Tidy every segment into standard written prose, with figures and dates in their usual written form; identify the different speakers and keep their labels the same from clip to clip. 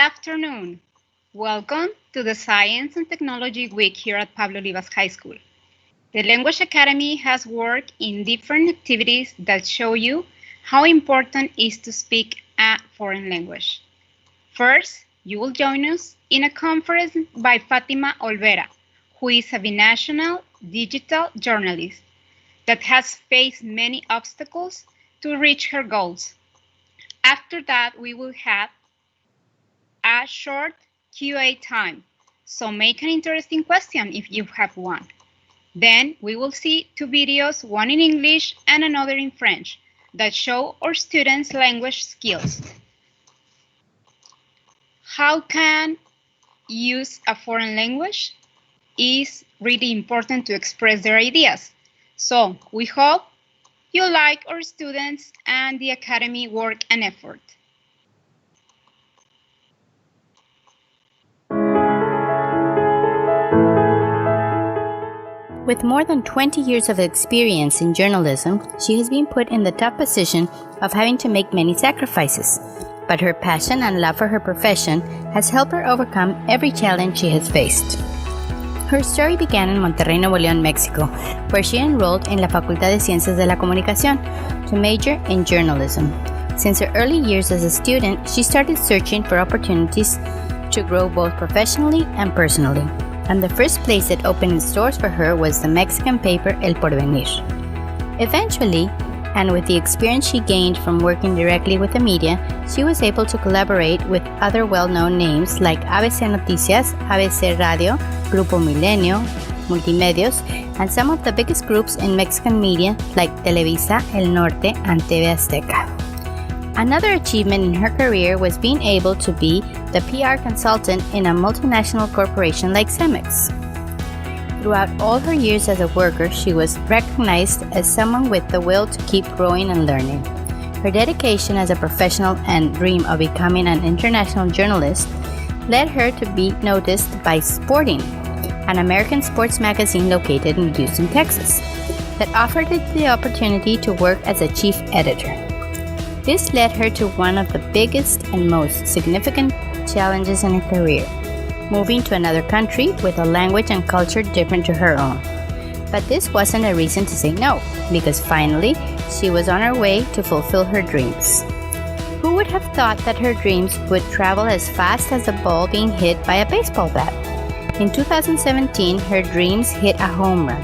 Speaker 1: afternoon. Welcome to the Science and Technology Week here at Pablo Olivas High School. The Language Academy has worked in different activities that show you how important it is to speak a foreign language. First, you will join us in a conference by Fatima Olvera, who is a binational digital journalist that has faced many obstacles to reach her goals. After that, we will have a short Q&A time, so make an interesting question if you have one. Then we will see two videos, one in English and another in French, that show our students' language skills. How can use a foreign language is really important to express their ideas. So we hope you like our students and the Academy work and effort.
Speaker 2: With more than 20 years of experience in journalism, she has been put in the tough position of having to make many sacrifices. But her passion and love for her profession has helped her overcome every challenge she has faced. Her story began in Monterrey, Nuevo León, Mexico, where she enrolled in la Facultad de Ciencias de la Comunicación to major in journalism. Since her early years as a student, she started searching for opportunities to grow both professionally and personally. And the first place that opened its doors for her was the Mexican paper El Porvenir. Eventually, and with the experience she gained from working directly with the media, she was able to collaborate with other well-known names like ABC Noticias, ABC Radio, Grupo Milenio, Multimedios, and some of the biggest groups in Mexican media like Televisa, El Norte, and TV Azteca. Another achievement in her career was being able to be the PR consultant in a multinational corporation like Cemex. Throughout all her years as a worker, she was recognized as someone with the will to keep growing and learning. Her dedication as a professional and dream of becoming an international journalist led her to be noticed by Sporting, an American sports magazine located in Houston, Texas, that offered her the opportunity to work as a chief editor. This led her to one of the biggest and most significant challenges in her career, moving to another country with a language and culture different to her own. But this wasn't a reason to say no, because finally, she was on her way to fulfill her dreams. Who would have thought that her dreams would travel as fast as a ball being hit by a baseball bat? In 2017, her dreams hit a home run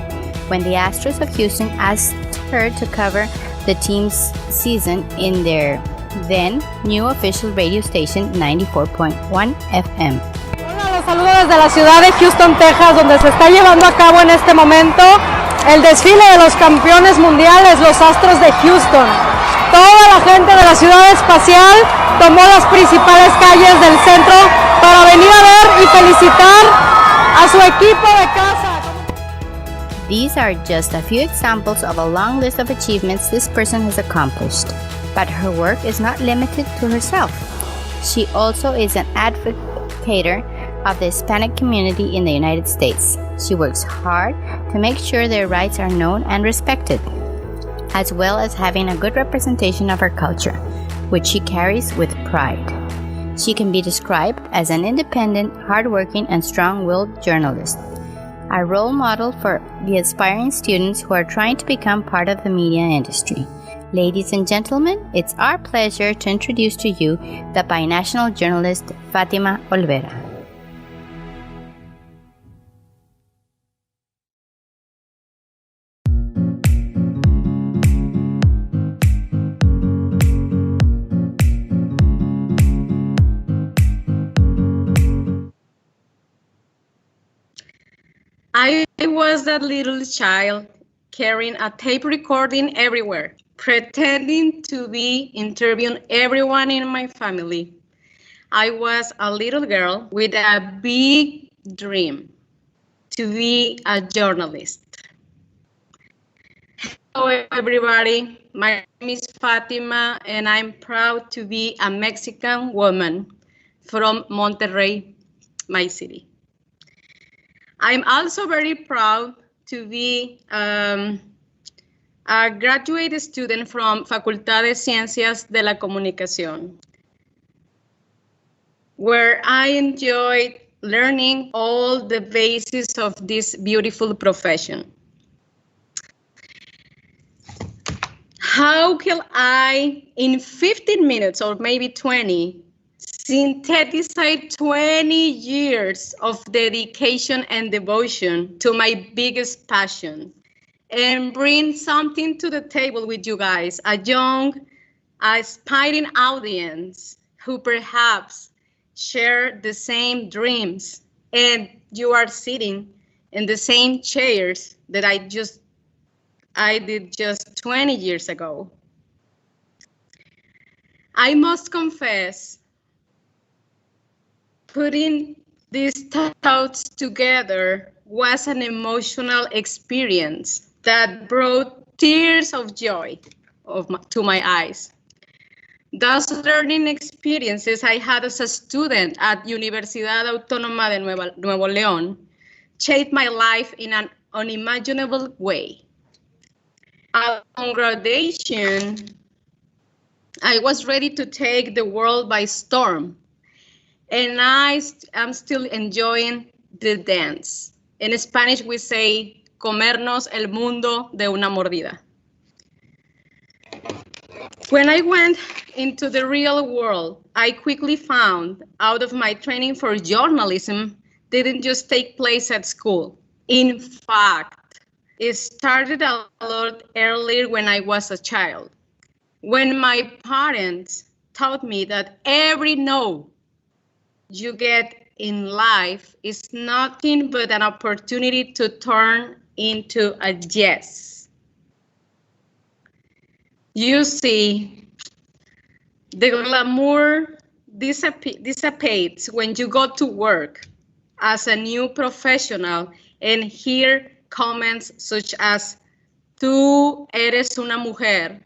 Speaker 2: when the Astros of Houston asked her to cover the team's season in their then new official radio station 94.1 FM.
Speaker 3: Hola, los saludo desde la ciudad de Houston, Texas, donde se está llevando a cabo en este momento el desfile de los campeones mundiales, los Astros de Houston. Toda la gente de la ciudad espacial tomó las principales calles del centro para venir a ver y felicitar a su equipo de casa.
Speaker 2: These are just a few examples of a long list of achievements this person has accomplished. But her work is not limited to herself. She also is an advocate of the Hispanic community in the United States. She works hard to make sure their rights are known and respected, as well as having a good representation of her culture, which she carries with pride. She can be described as an independent, hardworking, and strong-willed journalist, a role model for the aspiring students who are trying to become part of the media industry. Ladies and gentlemen, it's our pleasure to introduce to you the binational journalist Fatima Olvera.
Speaker 4: I was that little child carrying a tape recording everywhere, pretending to be interviewing everyone in my family. I was a little girl with a big dream to be a journalist. Hello, everybody. My name is Fatima, and I'm proud to be a Mexican woman from Monterrey, my city. I'm also very proud to be a graduate student from Facultad de Ciencias de la Comunicación. where I enjoyed learning all the bases of this beautiful profession. How can I, in 15 minutes or maybe 20, synthesize 20 years of dedication and devotion to my biggest passion and bring something to the table with you guys, a young, aspiring audience who perhaps share the same dreams and you are sitting in the same chairs that I did just 20 years ago. I must confess, putting these thoughts together was an emotional experience that brought tears of joy to my eyes. Those learning experiences I had as a student at Universidad Autónoma de Nuevo León shaped my life in an unimaginable way. Upon graduation, I was ready to take the world by storm, and I am still enjoying the dance. In Spanish, we say, comernos el mundo de una mordida. When I went into the real world, I quickly found out of my training for journalism didn't just take place at school. In fact, it started a lot earlier when I was a child. When my parents taught me that every no you get in life is nothing but an opportunity to turn into a yes. You see, the glamour dissipates when you go to work as a new professional and hear comments such as, tú eres una mujer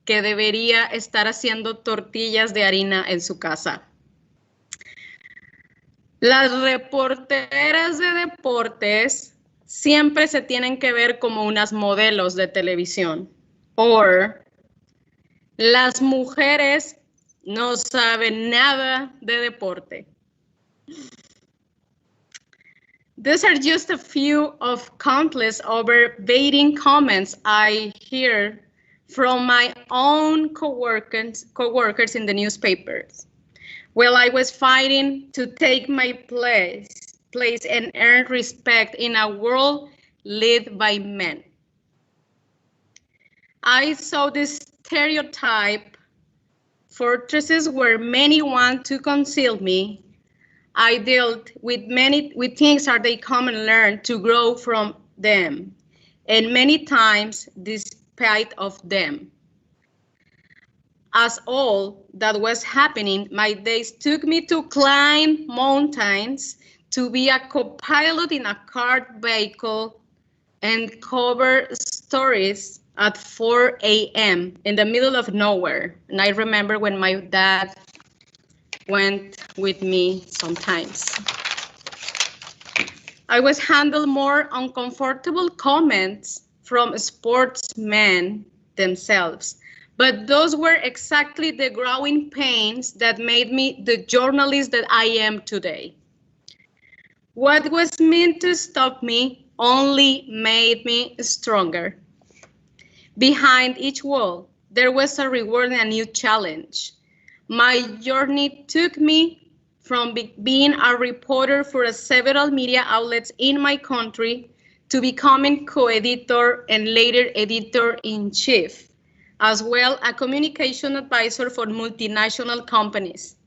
Speaker 4: que debería estar haciendo tortillas de harina en su casa. Las reporteras de deportes siempre se tienen que ver como unas modelos de televisión. Or, las mujeres no saben nada de deporte. These are just a few of countless overbeating comments I hear from my own co-workers in the newspapers. While I was fighting to take my place and earn respect in a world led by men. I saw this stereotype fortresses where many want to conceal me. I dealt with things that they come and learn to grow from them, and many times despite of them. As all that was happening, my days took me to climb mountains, to be a co-pilot in a cart vehicle, and cover stories at 4 a.m. in the middle of nowhere. And I remember when my dad went with me sometimes. I was handled more uncomfortable comments from sportsmen themselves, but those were exactly the growing pains that made me the journalist that I am today. What was meant to stop me only made me stronger. Behind each wall, there was a reward and a new challenge. My journey took me from being a reporter for several media outlets in my country to becoming co-editor and later editor-in-chief, as well as a communication advisor for multinational companies.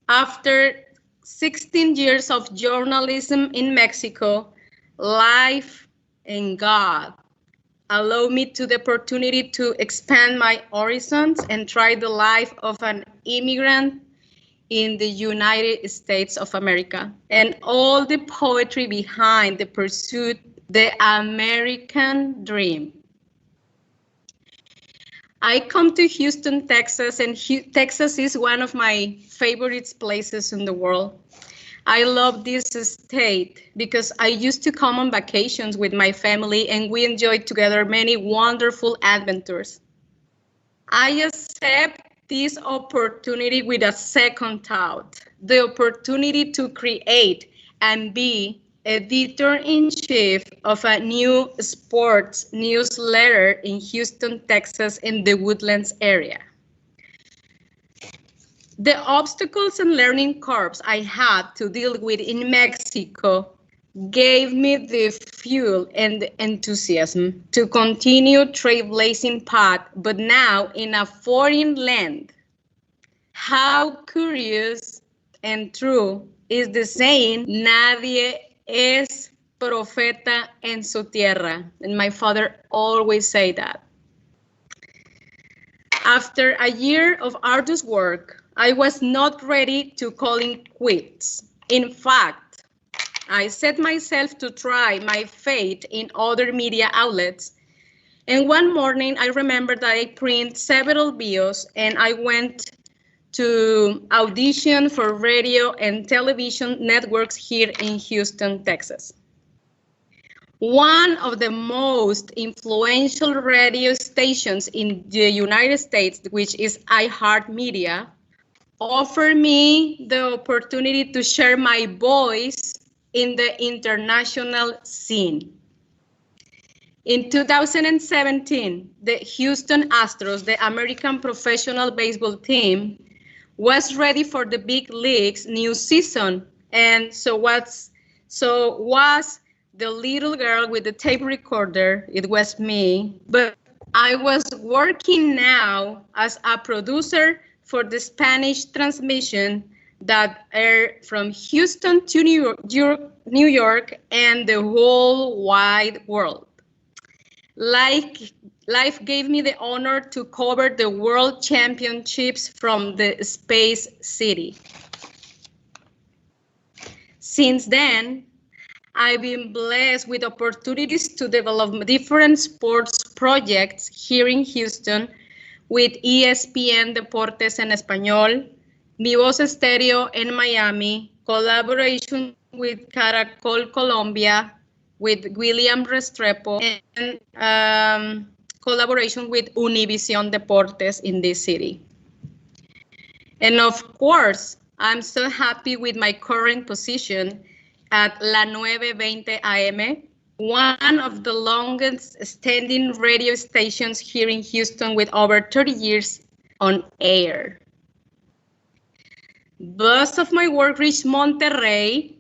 Speaker 4: After 16 years of journalism in Mexico, life and God allowed me to the opportunity to expand my horizons and try the life of an immigrant in the United States of America and all the poetry behind the pursuit, the American dream. I come to Houston, Texas, and Texas is one of my favorite places in the world. I love this state because I used to come on vacations with my family and we enjoyed together many wonderful adventures. I accept this opportunity with a second thought, the opportunity to create and be editor-in-chief of a new sports newsletter in Houston, Texas, in the Woodlands area. The obstacles and learning curves I had to deal with in Mexico gave me the fuel and the enthusiasm to continue trailblazing path, but now in a foreign land. How curious and true is the saying, nadie es profeta en su tierra. And my father always say that. After a year of arduous work, I was not ready to call it quits. In fact, I set myself to try my fate in other media outlets. And one morning, I remember that I printed several bios and I went to audition for radio and television networks here in Houston, Texas. One of the most influential radio stations in the United States, which is iHeartMedia, offered me the opportunity to share my voice in the international scene. In 2017, the Houston Astros, the American professional baseball team, was ready for the big leagues new season. And so was the little girl with the tape recorder. It was me, but I was working now as a producer for the Spanish transmission that aired from Houston to New York and the whole wide world. Life gave me the honor to cover the World Championships from the Space City. Since then, I've been blessed with opportunities to develop different sports projects here in Houston with ESPN Deportes en Español, Mi Voz Estéreo in Miami, collaboration with Caracol Colombia, with William Restrepo, and collaboration with Univision Deportes in this city. And of course, I'm so happy with my current position at La 920 AM, one of the longest standing radio stations here in Houston with over 30 years on air. Most of my work reached Monterrey,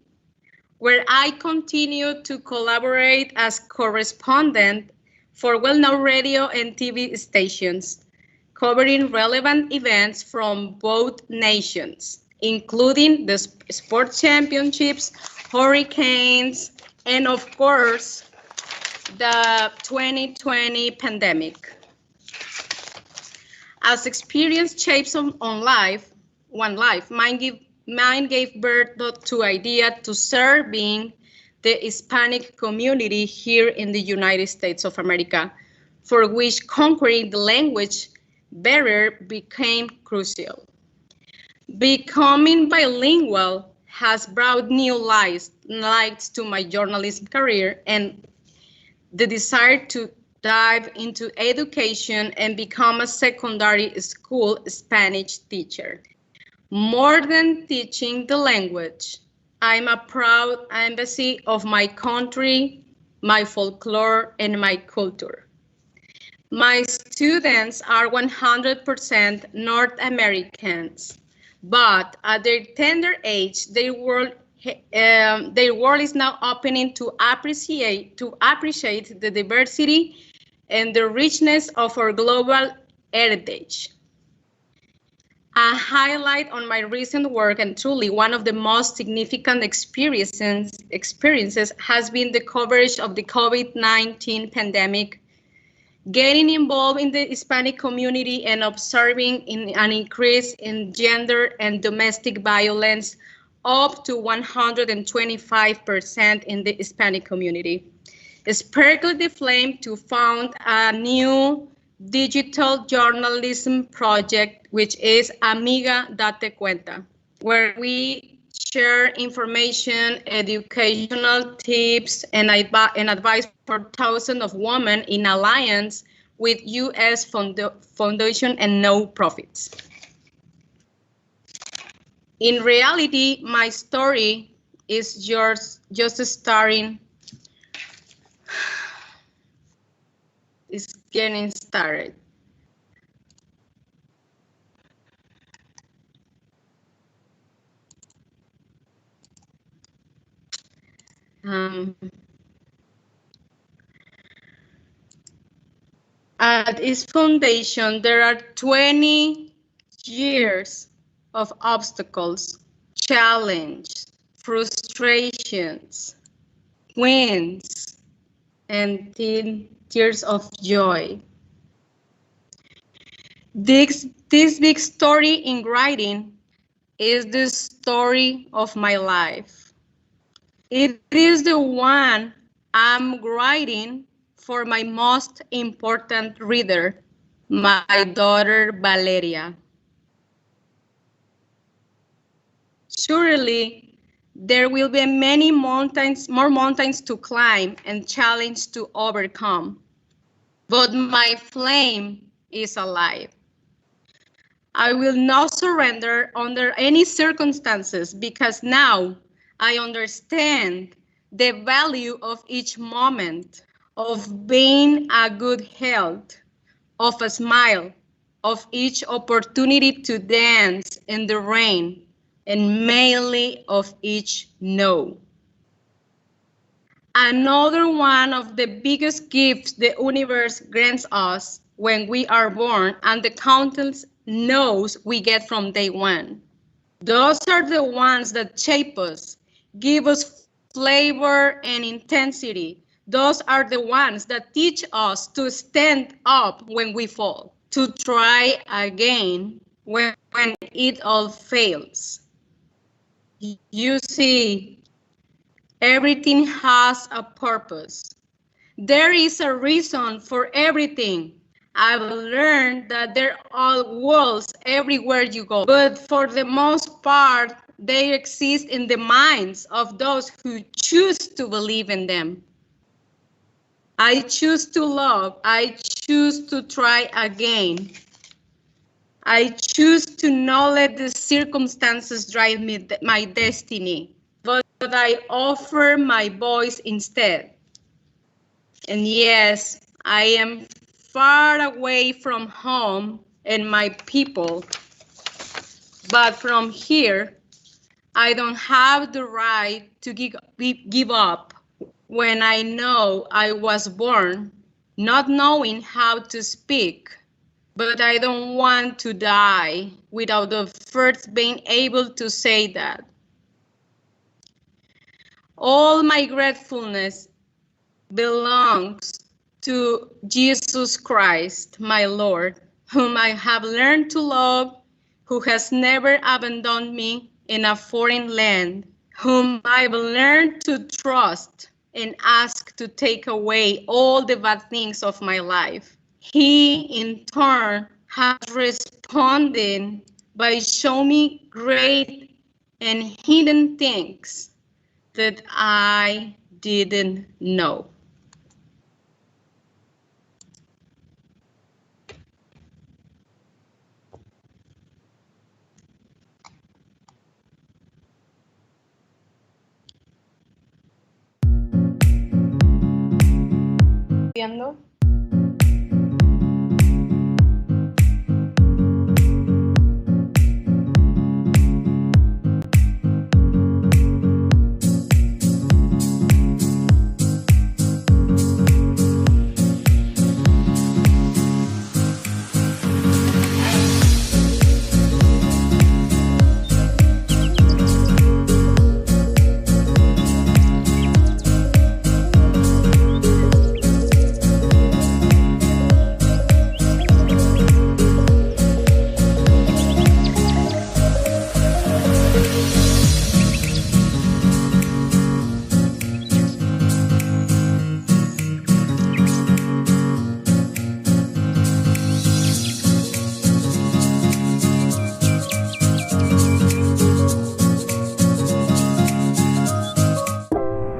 Speaker 4: where I continue to collaborate as correspondent for well-known radio and TV stations, covering relevant events from both nations, including the sports championships, hurricanes, and of course, the 2020 pandemic. As experience shapes on life, one life, mine gave birth to idea to serving the Hispanic community here in the United States of America, for which conquering the language barrier became crucial. Becoming bilingual has brought new lights to my journalism career and the desire to dive into education and become a secondary school Spanish teacher. More than teaching the language, I'm a proud embassy of my country, my folklore, and my culture. My students are 100% North Americans, but at their tender age, their world is now opening to appreciate the diversity and the richness of our global heritage. A highlight on my recent work, and truly one of the most significant experiences has been the coverage of the COVID-19 pandemic, getting involved in the Hispanic community and observing an increase in gender and domestic violence up to 125% in the Hispanic community. Sparkled the flame to found a new digital journalism project, which is Amiga Date Cuenta, where we share information, educational tips, and advice for thousands of women in alliance with U.S. Foundation and no profits. In reality, my story is yours just starting. It's getting started. At its foundation, there are 20 years of obstacles, challenges, frustrations, wins, and tears of joy. This big story in writing is the story of my life. It is the one I'm writing for my most important reader, my daughter Valeria. Surely, there will be many mountains, more mountains to climb and challenges to overcome. But my flame is alive. I will not surrender under any circumstances because now I understand the value of each moment, of being a good health, of a smile, of each opportunity to dance in the rain, and mainly of each no. Another one of the biggest gifts the universe grants us when we are born and the countless no's we get from day one. Those are the ones that shape us, give us flavor and intensity. Those are the ones that teach us to stand up when we fall, to try again when it all fails. You see, everything has a purpose. There is a reason for everything. I've learned that there are walls everywhere you go, but for the most part, they exist in the minds of those who choose to believe in them. I choose to love. I choose to try again. I choose to not let the circumstances drive me my destiny, but I offer my voice instead. And yes, I am far away from home and my people, but from here, I don't have the right to give up when I know I was born not knowing how to speak, but I don't want to die without the first being able to say that. All my gratefulness belongs to Jesus Christ, my Lord, whom I have learned to love, who has never abandoned me in a foreign land, whom I've learned to trust and ask to take away all the bad things of my life. He, in turn, has responded by showing me great and hidden things that I didn't know.
Speaker 5: Viendo.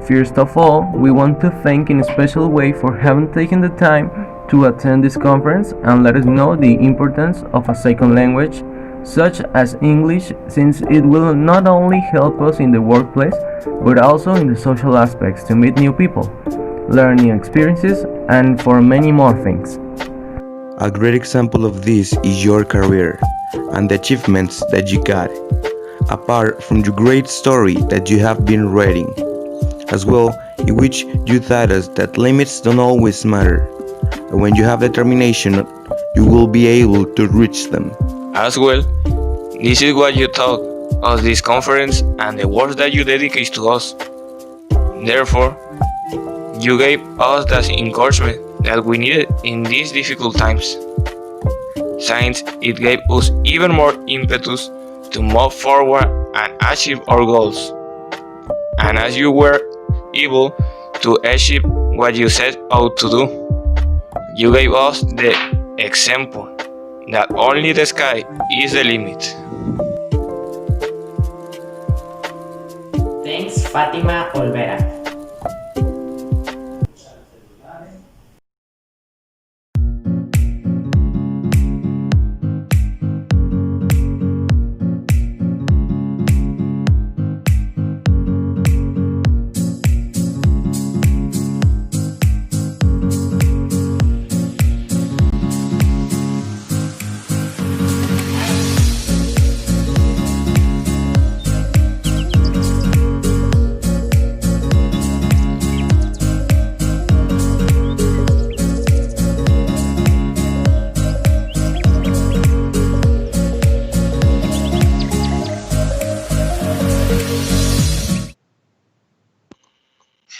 Speaker 6: First of all, we want to thank in a special way for having taken the time to attend this conference and let us know the importance of a second language such as English, since it will not only help us in the workplace, but also in the social aspects to meet new people, learn new experiences, and for many more things.
Speaker 5: A great example of this is your career and the achievements that you got, apart from the great story that you have been writing, as well in which you taught us that limits don't always matter, and when you have determination, you will be able to reach them.
Speaker 7: As well, this is what you taught us this conference and the words that you dedicate to us. Therefore, you gave us that encouragement that we needed in these difficult times, since it gave us even more impetus to move forward and achieve our goals. And as you were able to achieve what you set out to do, you gave us the example that only the sky is the limit.
Speaker 8: Thanks, Fatima Olvera.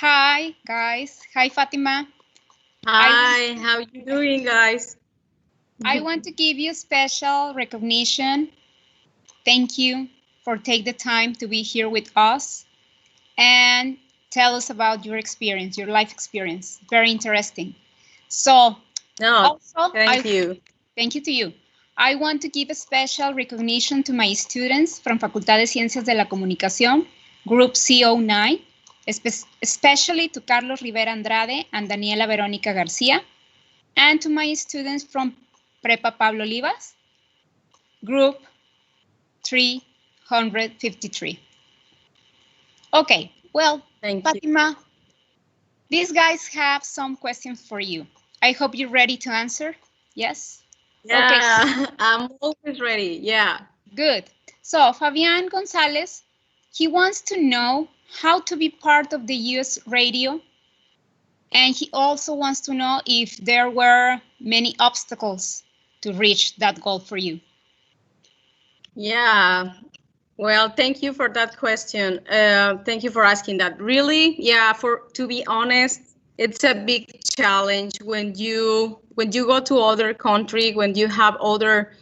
Speaker 1: Hi, guys. Hi, Fatima.
Speaker 4: Hi, how you doing, guys?
Speaker 1: I want to give you special recognition. Thank you for take the time to be here with us and tell us about your experience, your life experience. Very interesting. So,
Speaker 4: No,
Speaker 1: also,
Speaker 4: thank you.
Speaker 1: Thank you to you. I want to give a special recognition to my students from Facultad de Ciencias de la Comunicación, Group CO9, especially to Carlos Rivera Andrade and Daniela Verónica Garcia, and to my students from Prepa Pablo Olivas, Group 353. Okay, well,
Speaker 4: Thank you.
Speaker 1: Fatima, these guys have some questions for you. I hope you're ready to answer. Yes?
Speaker 4: Yeah, I'm always ready. Yeah.
Speaker 1: Good. So Fabian Gonzalez, he wants to know how to be part of the US radio. And he also wants to know if there were many obstacles to reach that goal for you.
Speaker 4: Yeah. Well, thank you for that question. Thank you for asking that. Really, yeah, to be honest, it's a big challenge when you go to other country, when you have other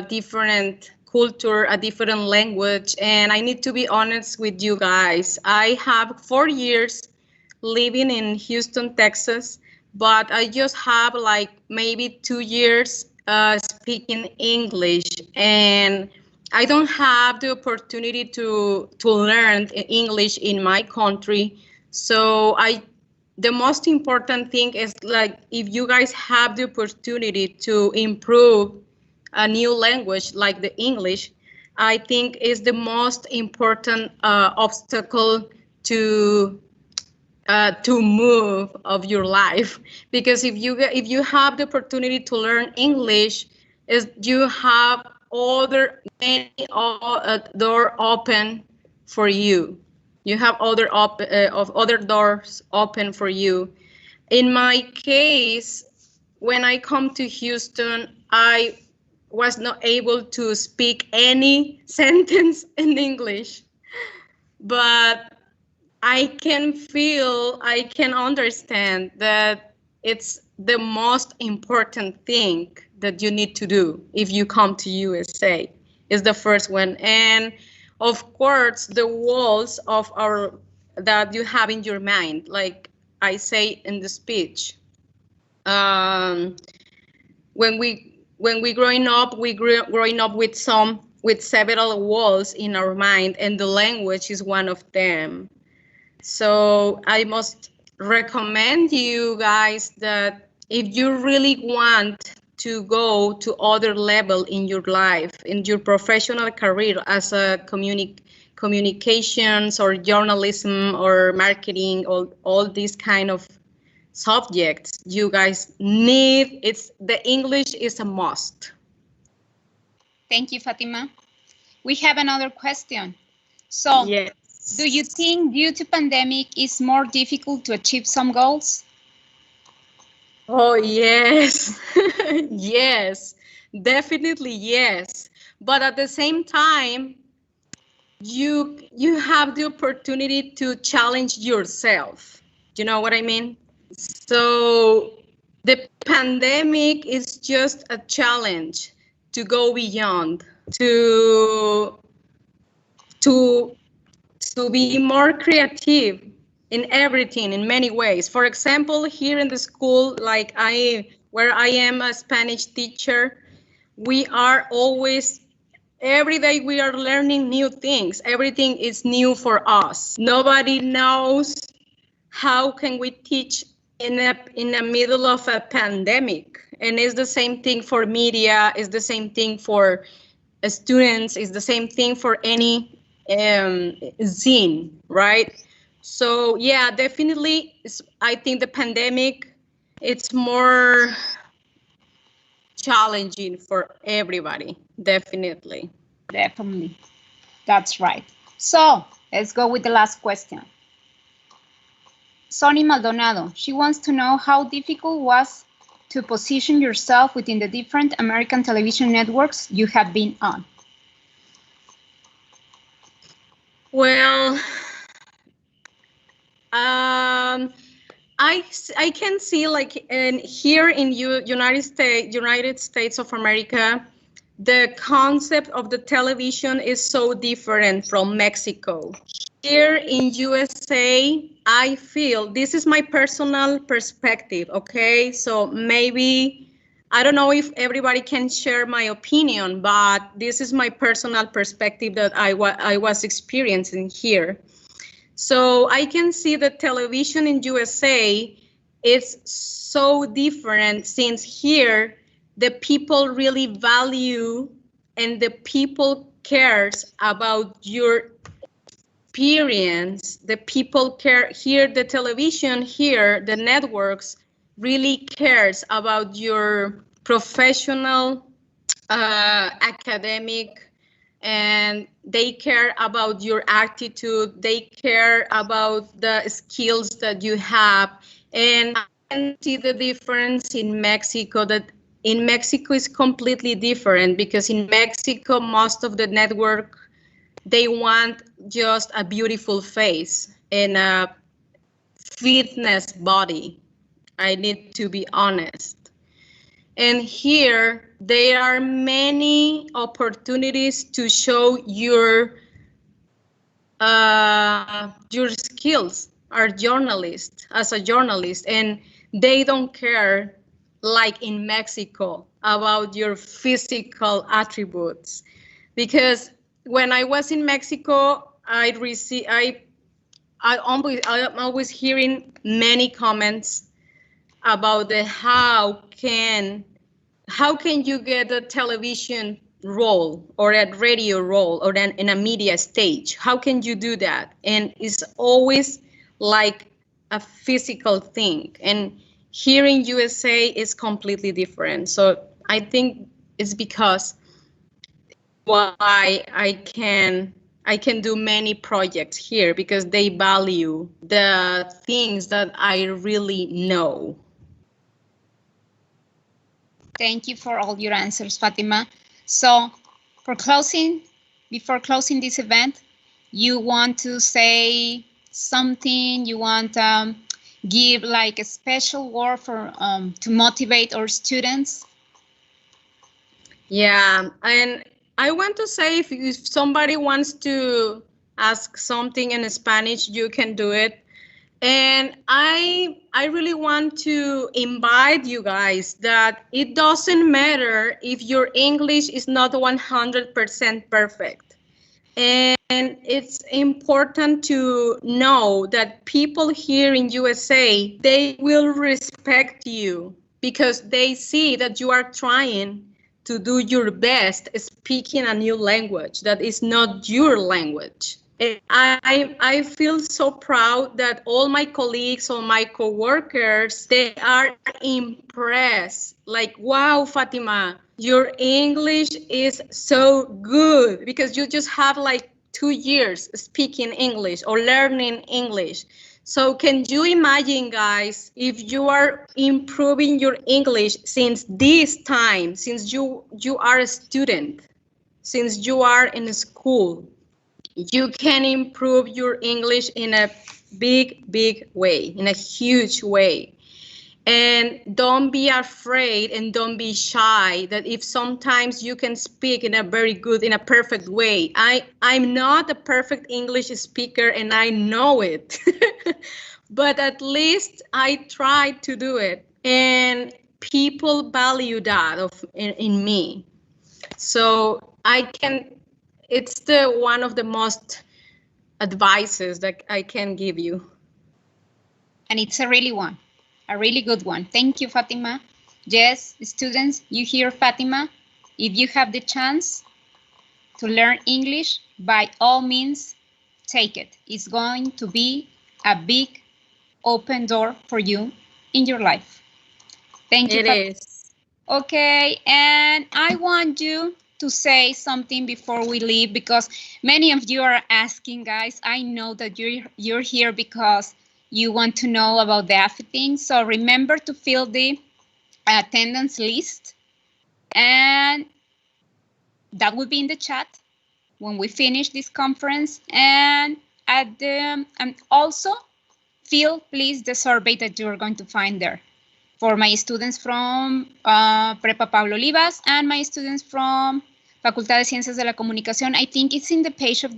Speaker 4: different culture, a different language. And I need to be honest with you guys. I have 4 years living in Houston, Texas, but I just have like maybe 2 years speaking English, and I don't have the opportunity to learn English in my country. So the most important thing is, like, if you guys have the opportunity to improve a new language like the English, I think is the most important obstacle to move of your life. Because if you have the opportunity to learn English, is you have many door open for you. You have other doors open for you. In my case, when I come to Houston, I was not able to speak any sentence in English, but I can understand that it's the most important thing that you need to do if you come to USA, is the first one. And of course, the walls that you have in your mind, like I say in the speech, when we growing up, growing up with several walls in our mind, and the language is one of them. So I must recommend you guys that if you really want to go to other level in your life, in your professional career as a communications or journalism or marketing, all these kind of subjects you guys need. The English is a must.
Speaker 1: Thank you, Fatima. We have another question. So,
Speaker 4: yes.
Speaker 1: Do you think due to pandemic it's more difficult to achieve some goals?
Speaker 4: Oh, yes. Yes, definitely yes. But at the same time, you have the opportunity to challenge yourself. You know what I mean? So the pandemic is just a challenge to go beyond, to be more creative in everything, in many ways. For example, here in the school, where I am a Spanish teacher, we are always, every day we are learning new things. Everything is new for us. Nobody knows how can we teach in the middle of a pandemic. And it's the same thing for media, it's the same thing for students, it's the same thing for any zine, right? So yeah, definitely, I think the pandemic, it's more challenging for everybody, definitely.
Speaker 1: Definitely, that's right. So let's go with the last question. Sonny Maldonado, she wants to know how difficult was to position yourself within the different American television networks you have been on.
Speaker 4: Well, I can see, like, here in United States of America, the concept of the television is so different from Mexico. Here in USA, I feel, this is my personal perspective, okay? So maybe, I don't know if everybody can share my opinion, but this is my personal perspective that I was experiencing here. So I can see that television in USA is so different, since here the people really value and the people cares about your experience. The people care here, the television here, the networks really cares about your professional, academic, and they care about your attitude, they care about the skills that you have. And I can see the difference in Mexico, that in Mexico is completely different, because in Mexico, most of the network, they want just a beautiful face and a fitness body. I need to be honest. And here, there are many opportunities to show your skills as a journalist, and they don't care, like in Mexico, about your physical attributes. Because when I was in Mexico, I'm always hearing many comments about how can you get a television role or a radio role or in a media stage? How can you do that? And it's always like a physical thing. And here in USA is completely different. So I think it's because why I can do many projects here, because they value the things that I really know.
Speaker 1: Thank you for all your answers, Fatima. So before closing this event, you want to say something, you want to give like a special word for to motivate our students?
Speaker 4: Yeah, and I want to say, if somebody wants to ask something in Spanish, you can do it. And I really want to invite you guys that it doesn't matter if your English is not 100% perfect. And it's important to know that people here in USA, they will respect you because they see that you are trying to do your best speaking a new language that is not your language. And I feel so proud that all my colleagues, all my coworkers, they are impressed. Like, wow, Fatima, your English is so good because you just have like 2 years speaking English or learning English. So can you imagine, guys, if you are improving your English since this time, since you are a student, since you are in school, you can improve your English in a big way, in a huge way. And don't be afraid and don't be shy that if sometimes you can speak in a very good, in a perfect way. I'm not a perfect English speaker and I know it. But at least I try to do it. And people value that in me. So I can, it's the one of the most advices that I can give you.
Speaker 1: And it's a really good one. Thank you, Fatima. Yes, students, you hear Fatima. If you have the chance to learn English, by all means, take it. It's going to be a big open door for you in your life. Thank you, Fatima.
Speaker 4: It is.
Speaker 1: Okay, and I want you to say something before we leave because many of you are asking, guys. I know that you're here because you want to know about the AFI thing. So remember to fill the attendance list, and that will be in the chat when we finish this conference. And and also fill, please, the survey that you're going to find there. For my students from Prepa Pablo Olivas and my students from Facultad de Ciencias de la Comunicación. I think it's in the page of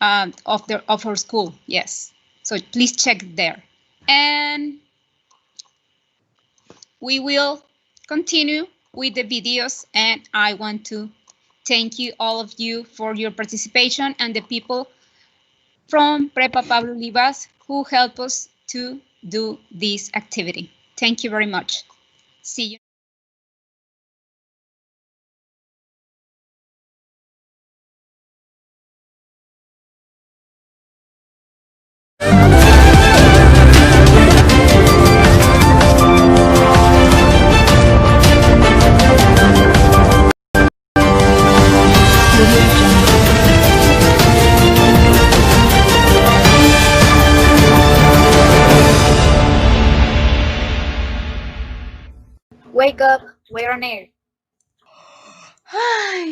Speaker 1: of our school. Yes, so please check there. And we will continue with the videos. And I want to thank you, all of you, for your participation and the people from Prepa Pablo Olivas who helped us to do this activity. Thank you very much. See you.
Speaker 2: Wake up, we're on air.
Speaker 9: Hi,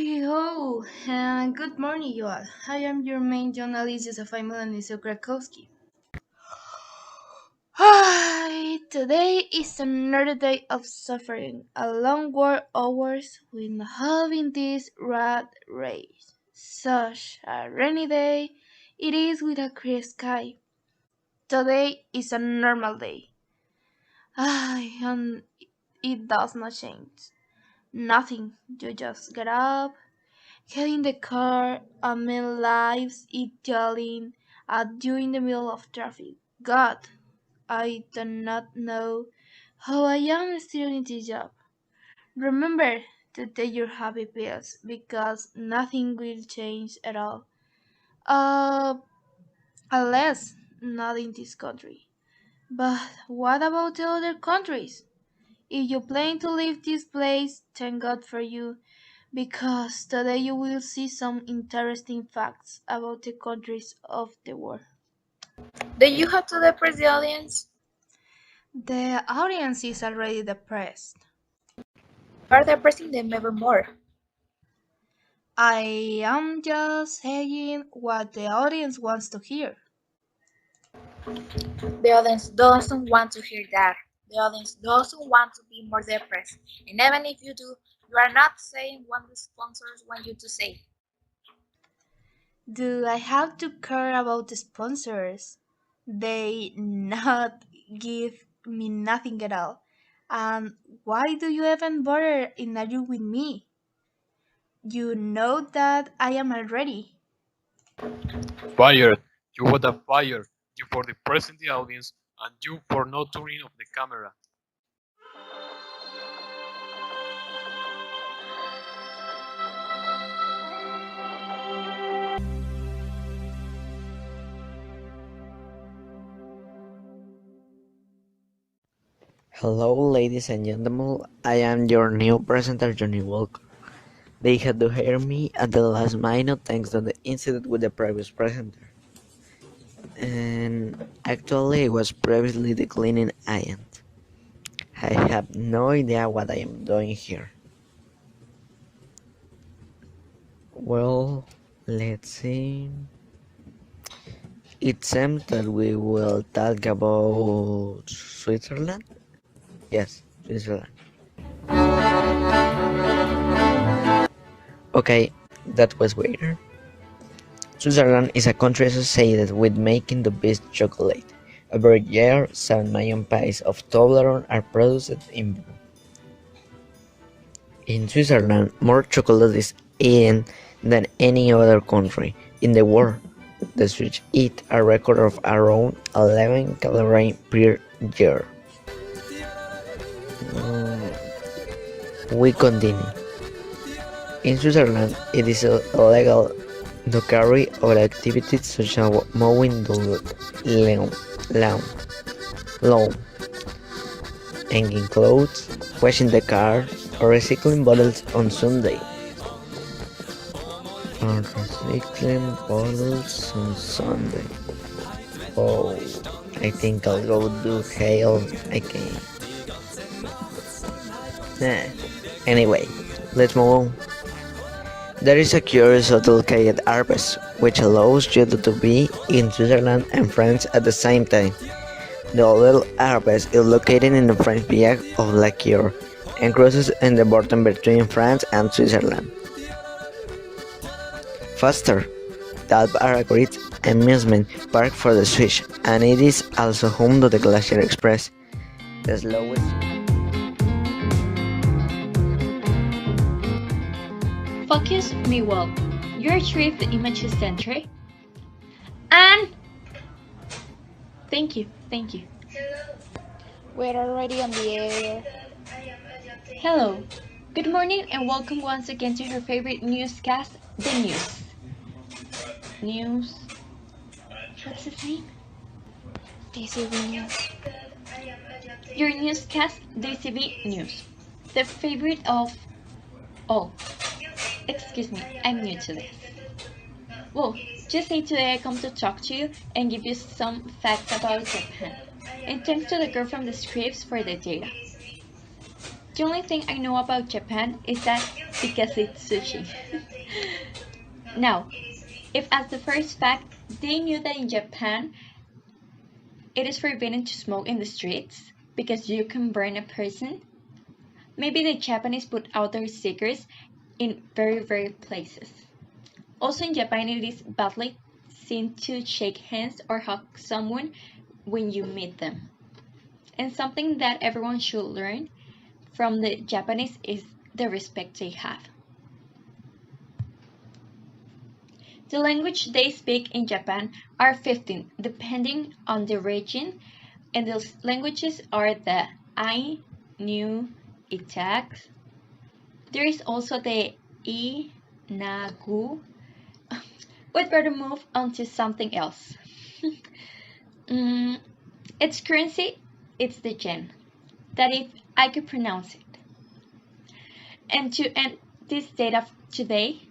Speaker 9: good morning, you all. I am your main journalist, Josefa Milanisio Krakowski. Hi, today is another day of suffering, a long work hours with having this rat race. Such a rainy day it is with a clear sky. Today is a normal day. And it does not change. Nothing. You just get up, get in the car, and man lives it yelling at you in the middle of traffic. God, I do not know how I am still in this job. Remember to take your happy pills because nothing will change at all. Uh, unless not in this country. But what about the other countries? If you plan to leave this place, thank God for you, because today you will see some interesting facts about the countries of the world.
Speaker 2: Do you have to depress the audience?
Speaker 9: The audience is already depressed.
Speaker 2: Or depressing them even more?
Speaker 9: I am just saying what the audience wants to hear.
Speaker 2: The audience doesn't want to hear that. The audience doesn't want to be more depressed. And even if you do, you are not saying what the sponsors want you to say.
Speaker 9: Do I have to care about the sponsors? They not give me nothing at all. And why do you even bother in argue with me? You know that I am already.
Speaker 10: Fired. You would have fired. You for depressing the audience and you for not turning off the camera.
Speaker 11: Hello, ladies and gentlemen. I am your new presenter, Johnny Walker. They had to hire me at the last minute thanks to the incident with the previous presenter. And actually, I was previously the cleaning agent. I have no idea what I am doing here. Well, let's see. It seems that we will talk about Switzerland. Yes, Switzerland. Okay, that was weird. Switzerland is a country associated with making the best chocolate. Every year, 7 million pies of Toblerone are produced in Switzerland. More chocolate is eaten than any other country in the world. The Swiss eat a record of around 11 calories per year. We continue. In Switzerland, it is illegal to carry out activities such as mowing the lawn, hanging clothes, washing the car, or recycling bottles on Sunday. Oh, I think I'll go do hail again. Anyway, let's move on. There is a curious hotel kayak harvest, which allows you to be in Switzerland and France at the same time. The hotel harvest is located in the French Pier of La Cure and crosses in the border between France and Switzerland. Faster, the Alp are a great amusement park for the Swiss, and it is also home to the Glacier Express, the slowest.
Speaker 12: Focus me well. Your trip the image is centric. And thank you.
Speaker 9: We're already on the air.
Speaker 12: Hello. Good morning and welcome once again to your favorite newscast, The News. What's his name?
Speaker 9: DCB News.
Speaker 12: Your newscast, DCB News. The favorite of all. Excuse me, I'm new to this. Well, just say today I come to talk to you and give you some facts about Japan. And thanks to the girl from the scripts for the data. The only thing I know about Japan is that because it's sushi. Now, if as the first fact, they knew that in Japan, it is forbidden to smoke in the streets because you can burn a person, maybe the Japanese put out their stickers in very places. Also in Japan, it is badly seen to shake hands or hug someone when you meet them. And something that everyone should learn from the Japanese is the respect they have. The language they speak in Japan are 15, depending on the region, and those languages are the Ainu, Itak. There is also the Inagu. We'd better move on to something else. Its currency, it's the yen. That if I could pronounce it. And to end this data today,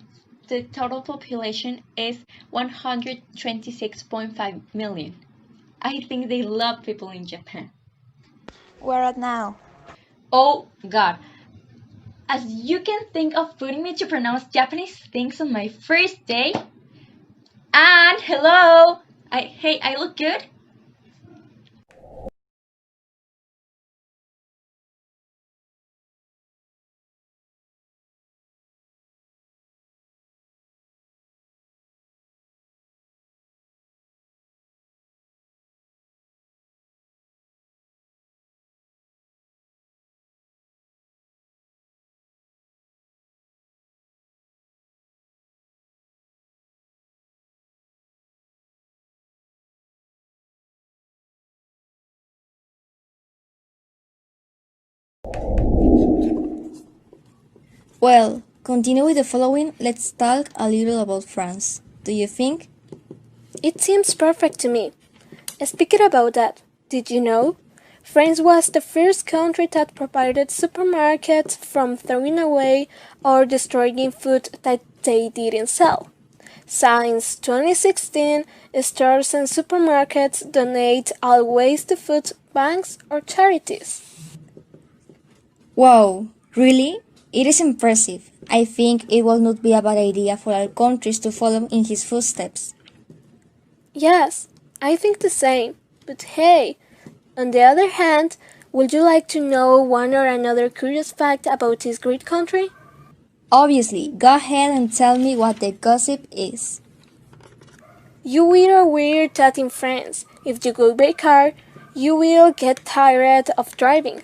Speaker 12: the total population is 126.5 million. I think they love people in Japan.
Speaker 9: Where at now?
Speaker 12: Oh God. As you can think of putting me to pronounce Japanese things on my first day? And hello! Hey, I look good?
Speaker 9: Well, continue with the following. Let's talk a little about France. Do you think?
Speaker 13: It seems perfect to me. Speaking about that, did you know? France was the first country that prohibited supermarkets from throwing away or destroying food that they didn't sell. Since 2016, stores and supermarkets donate all waste to food banks or charities.
Speaker 14: Wow, really? It is impressive. I think it will not be a bad idea for our countries to follow in his footsteps.
Speaker 13: Yes, I think the same. But hey, on the other hand, would you like to know one or another curious fact about this great country?
Speaker 14: Obviously, go ahead and tell me what the gossip is.
Speaker 13: You will aware that in France, if you go by car, you will get tired of driving.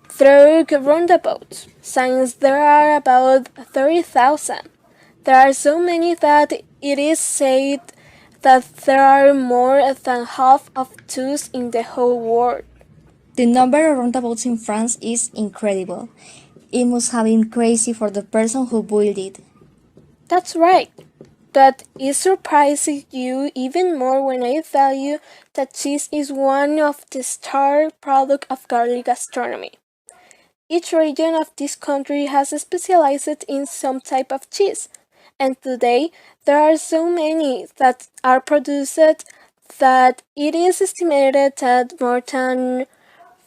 Speaker 13: Through roundabouts, since there are about 30,000. There are so many that it is said that there are more than half of those in the whole world.
Speaker 14: The number of roundabouts in France is incredible. It must have been crazy for the person who built it.
Speaker 13: That's right. But it surprises you even more when I tell you that cheese is one of the star products of garlic gastronomy. Each region of this country has specialized in some type of cheese, and today there are so many that are produced that it is estimated that more than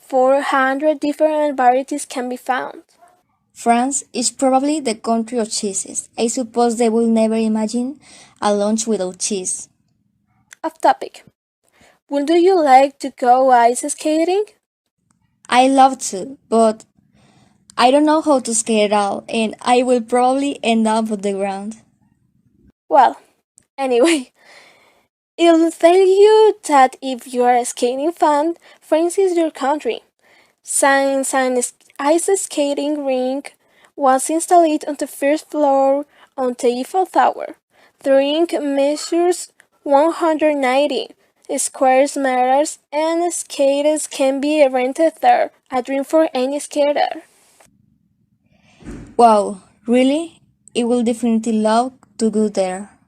Speaker 13: 400 different varieties can be found.
Speaker 14: France is probably the country of cheeses. I suppose they will never imagine a lunch without cheese.
Speaker 13: Off topic. Would you like to go ice skating?
Speaker 14: I love to, but I don't know how to skate at all, and I will probably end up on the ground.
Speaker 13: Well, anyway, it'll tell you that if you are a skating fan, France is your country. Since an ice skating rink was installed on the first floor on the Eiffel Tower. The rink measures 190 square meters and skaters can be rented there, a dream for any skater.
Speaker 14: Wow, really? I will definitely love to go there.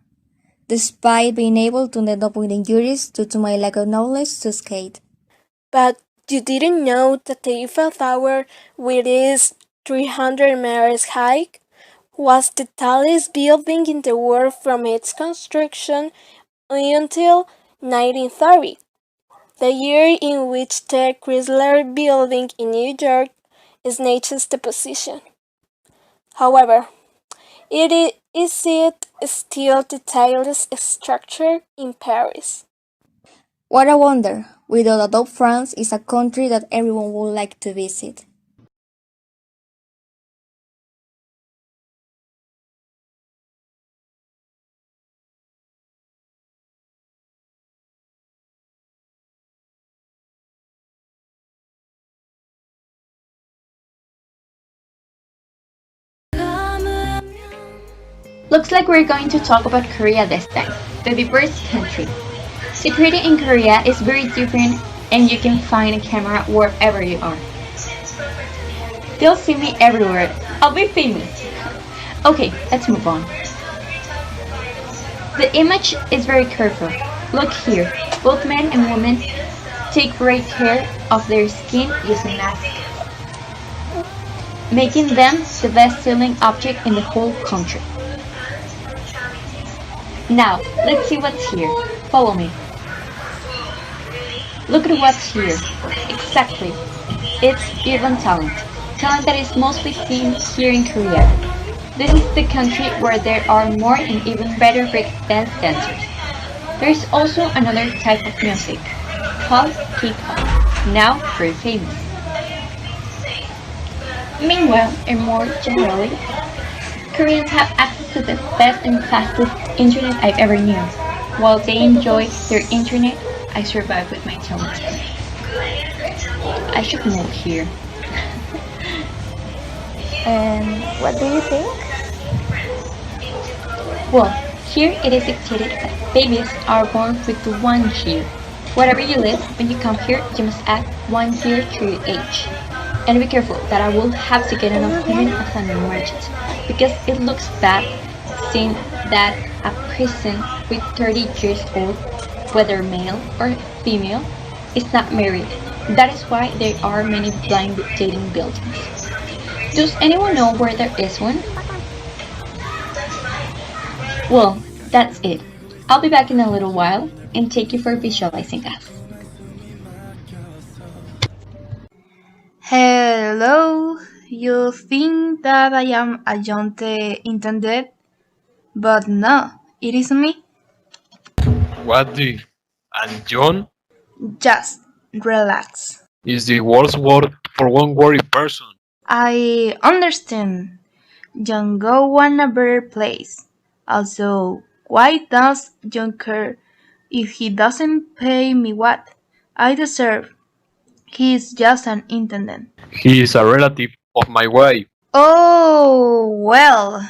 Speaker 14: Despite being able to end up with injuries due to my lack of knowledge to skate.
Speaker 13: But you didn't know that the Eiffel Tower, with its 300 meters high, was the tallest building in the world from its construction until 1930, the year in which the Chrysler Building in New York snatches the position. However, is it still the tallest structure in Paris?
Speaker 14: What a wonder! Without a doubt, France is a country that everyone would like to visit.
Speaker 12: Looks like we're going to talk about Korea this time, the diverse country. Security in Korea is very different and you can find a camera wherever you are. They'll see me everywhere. I'll be famous. Okay, let's move on. The image is very careful. Look here, both men and women take great care of their skin using masks, making them the best-selling object in the whole country. Now, let's see what's here. Follow me. Look at what's here. Exactly. It's even talent. Talent that is mostly seen here in Korea. This is the country where there are more and even better breakdance dancers. There is also another type of music called K-pop, now very famous. Meanwhile, and more generally, Koreans have access to the best and fastest internet I've ever knew. While they enjoy their internet, I survive with my telephone. I should move here.
Speaker 9: And what do you think?
Speaker 12: Well, here it is dictated that babies are born with 1 year. Wherever you live, when you come here, you must add 1 year to your age. And be careful that I will have to get an appointment as an emergency, because it looks bad seeing that a person with 30 years old, whether male or female, is not married That is why there are many blind dating buildings. Does anyone know where there is one? Well, that's it. I'll be back in a little while and take you for visualizing us.
Speaker 9: Hello, you think that I am a Jonte intended? But no, it isn't me.
Speaker 10: What the? And John
Speaker 9: Just relax.
Speaker 10: is the worst word for one worried person.
Speaker 9: I understand. John go want a better place. Also, why does John care if he doesn't pay me what I deserve? He is just an intendant.
Speaker 10: He is a relative of my wife.
Speaker 9: Oh, well,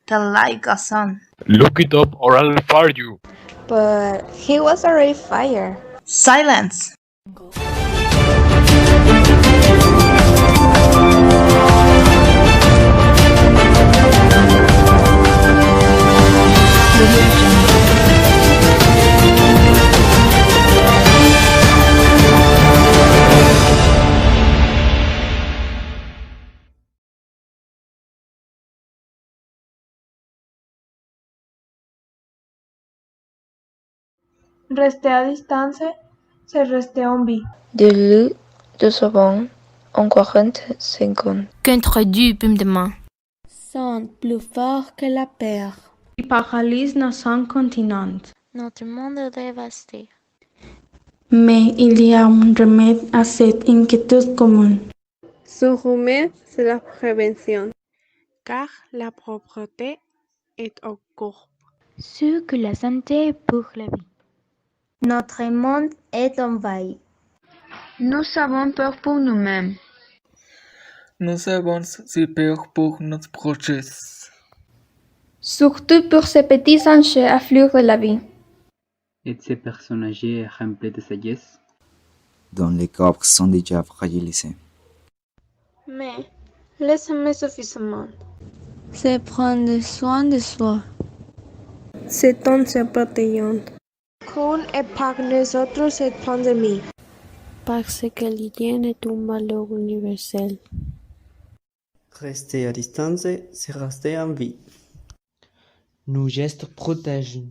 Speaker 9: the light goes on.
Speaker 10: Look it up or I'll fire you.
Speaker 13: But he was already fired.
Speaker 9: Silence.
Speaker 3: Restez à distance, c'est rester en vie.
Speaker 15: De l'eau, de savon, en 40 secondes.
Speaker 14: Contre du plume de main.
Speaker 13: Sont plus forts que la peur.
Speaker 3: Ils paralysent nos 5 continents.
Speaker 15: Notre monde est dévasté.
Speaker 3: Mais il y a un remède à cette inquiétude commune.
Speaker 16: Son remède, c'est la prévention.
Speaker 3: Car la propreté est au corps.
Speaker 14: Ce que la santé pour la vie.
Speaker 13: Notre monde est envahi.
Speaker 9: Nous avons peur pour nous-mêmes.
Speaker 17: Nous avons si peur pour notre proches.
Speaker 13: Surtout pour ces petits anges à fleur de la vie.
Speaker 18: Et ces personnes âgées remplies de sagesse,
Speaker 19: dont les corps sont déjà fragilisés.
Speaker 16: Mais les aimer suffisamment.
Speaker 13: C'est prendre soin de soi.
Speaker 16: C'est en se protégeant. Qu'on épargne nosotros cette pandémie.
Speaker 13: Parce que l'hygiène est un valeur universel.
Speaker 20: Rester à distance, c'est rester en vie.
Speaker 21: Nos gestes protègent.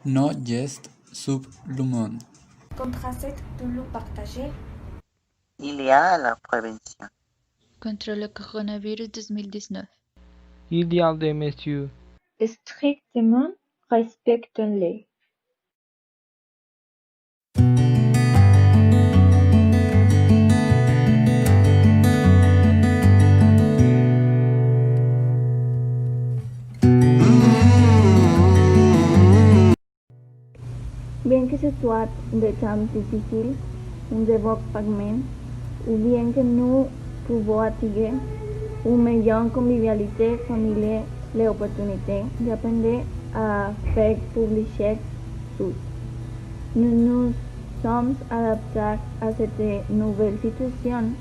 Speaker 22: Nos gestes sauvent le monde.
Speaker 13: Contre tout le partager.
Speaker 23: Il y a la prévention.
Speaker 24: Contre le coronavirus 2019.
Speaker 25: Il y a des mesures.
Speaker 13: Strictement, respectons-les.
Speaker 26: Bien que ce soit des temps difficiles, un dévot fragment, ou bien que nous pouvons attirer une meilleure convivialité familiale, les opportunités d'apprendre à faire publier tous. Nous nous sommes adaptés à cette nouvelle situation.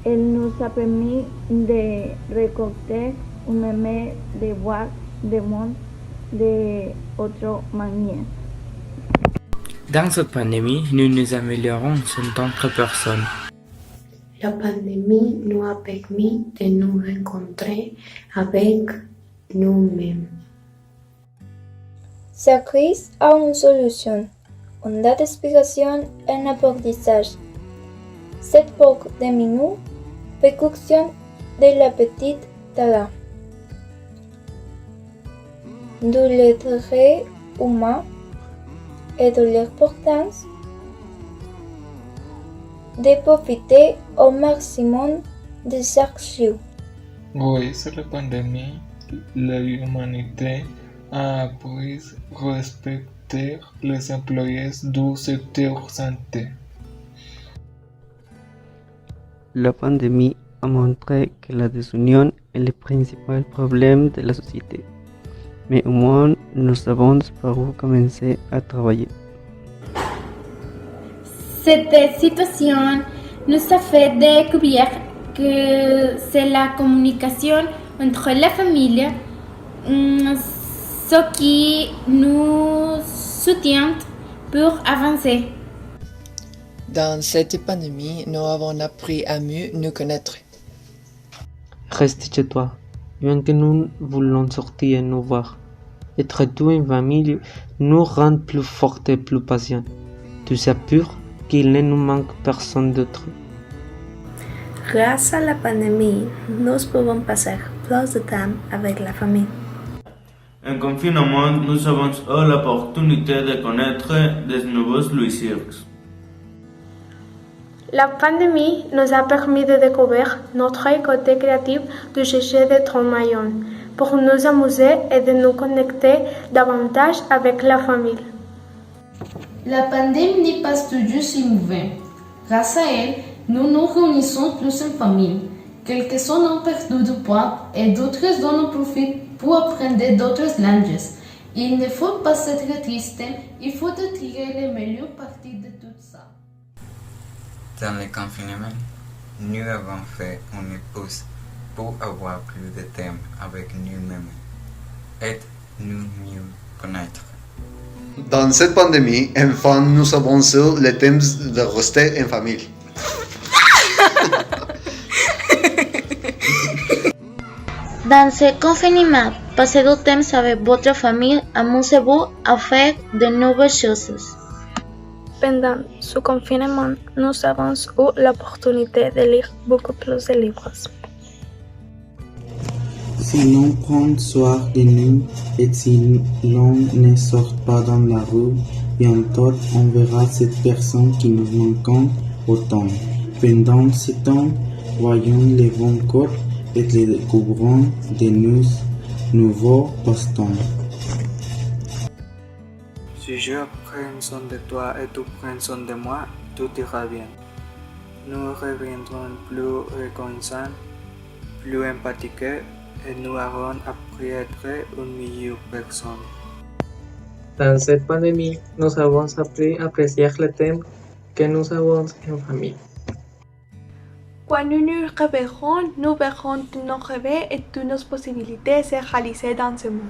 Speaker 26: Elle nous a permis de récolter un même de voir le monde d'autre manière.
Speaker 27: Dans cette pandémie, nous nous améliorons en tant que personnes.
Speaker 28: La pandémie nous a permis de nous rencontrer avec nous-mêmes.
Speaker 13: Cette crise a une solution, une date d'explication et un apprentissage. Cette époque de minutes, précaution de la petite Tara. De l'intérêt humain et de l'importance de profiter au maximum de chaque jour.
Speaker 17: Grâce à la pandémie, l'humanité a appris à respecter les employés du secteur santé.
Speaker 20: La pandémie a montré que la désunion est le principal problème de la société. Mais au moins, nous savons par où commencer à travailler.
Speaker 14: Cette situation nous a fait découvrir que c'est la communication entre la famille ce qui nous soutient pour avancer.
Speaker 1: Dans cette pandémie, nous avons appris à mieux nous connaître.
Speaker 21: Reste chez toi, bien que nous voulons sortir et nous voir. Être tout en famille nous rend plus forts et plus patients. Tu s'assures qu'il ne nous manque personne d'autre.
Speaker 13: Grâce à la pandémie, nous pouvons passer plus de temps avec la famille.
Speaker 2: En confinement, nous avons eu l'opportunité de connaître de nouveaux loisirs.
Speaker 26: La pandémie nous a permis de découvrir notre côté créatif de chercher des moyens pour nous amuser et de nous connecter davantage avec la famille.
Speaker 4: La pandémie n'est pas toujours une vain. Grâce à elle, nous nous réunissons plus en famille. Quelques-uns ont perdu du poids et d'autres en profitent pour apprendre d'autres langues. Il ne faut pas être triste, il faut tirer les meilleures parties de tout ça.
Speaker 5: Dans le confinement, nous avons fait une pause pour avoir plus de temps avec nous-mêmes et nous mieux connaître.
Speaker 6: Dans cette pandémie, enfin, nous avons eu le temps de rester en famille.
Speaker 7: Dans ce confinement, passez du temps avec votre famille, amusez-vous à faire de nouvelles choses.
Speaker 26: Pendant ce confinement, nous avons eu l'opportunité de lire beaucoup plus de livres.
Speaker 20: Si l'on prend soin de nous et si l'on ne sort pas dans la rue, bientôt on verra cette personne qui nous manque autant. Pendant ce temps, voyons les bons corps et les découvrons de nouveaux passe-temps.
Speaker 8: Si je prends soin de toi et tu prends soin de moi, tout ira bien. Nous reviendrons plus reconnaissants, plus empathiques et nous aurons appris à être une meilleure personne.
Speaker 21: Dans cette pandémie, nous avons appris à apprécier le temps que nous avons en famille.
Speaker 26: Quand nous nous réveillerons, nous verrons tous nos rêves et toutes nos possibilités se réaliser dans ce monde.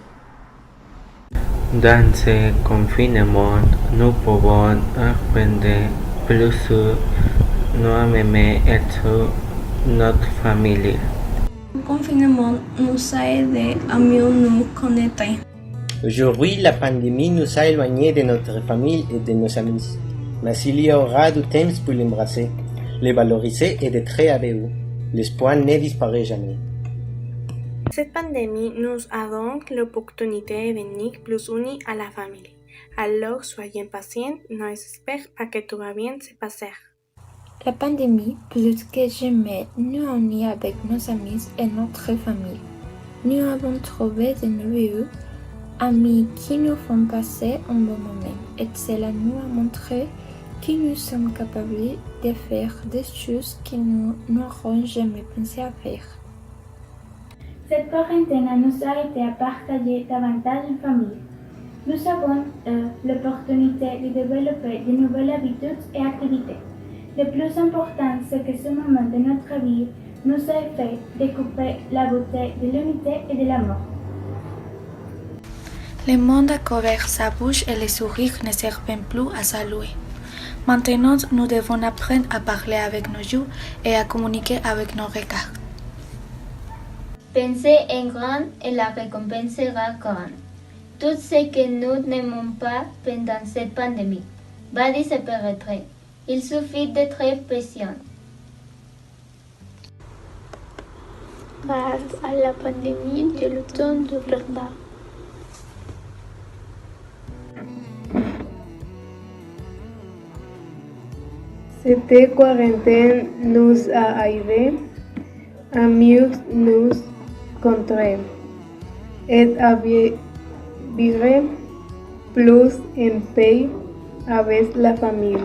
Speaker 27: Dans ce confinement, nous pouvons apprendre plus sur nous-mêmes et sur notre famille.
Speaker 26: Le confinement nous a aidés à mieux nous connaître.
Speaker 11: Aujourd'hui, la pandémie nous a éloignés de notre famille et de nos amis. Mais il y aura du temps pour l'embrasser, les valoriser et d'être avec eux. L'espoir ne disparaît jamais.
Speaker 13: Cette pandémie nous a donc l'opportunité de venir plus unis à la famille. Alors soyez patients, n'espérez pas que tout va bien se passer.
Speaker 26: La pandémie, plus que jamais, nous unit avec nos amis et notre famille. Nous avons trouvé de nouveaux amis qui nous font passer un bon moment et cela nous a montré que nous sommes capables de faire des choses que nous n'aurons jamais pensé à faire. Cette quarantaine nous a aidé à partager davantage en famille. Nous avons eu l'opportunité de développer de nouvelles habitudes et activités. Le plus important, c'est que ce moment de notre vie nous a fait découvrir la beauté de l'unité et de l'amour. Le monde a couvert sa bouche et les sourires ne servent plus à saluer. Maintenant, nous devons apprendre à parler avec nos yeux et à communiquer avec nos regards.
Speaker 7: Pensez en grand et la récompense sera grande. Tout ce que nous n'aimons pas pendant cette pandémie va disparaître. Il suffit d'être patient.
Speaker 26: Grâce à la pandémie, j'ai le temps de perdre. Cette quarantaine nous a aidés à mieux nous connaître et à vivre plus en paix avec la famille.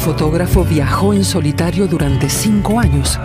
Speaker 3: fotógrafo viajó en solitario durante 5 años.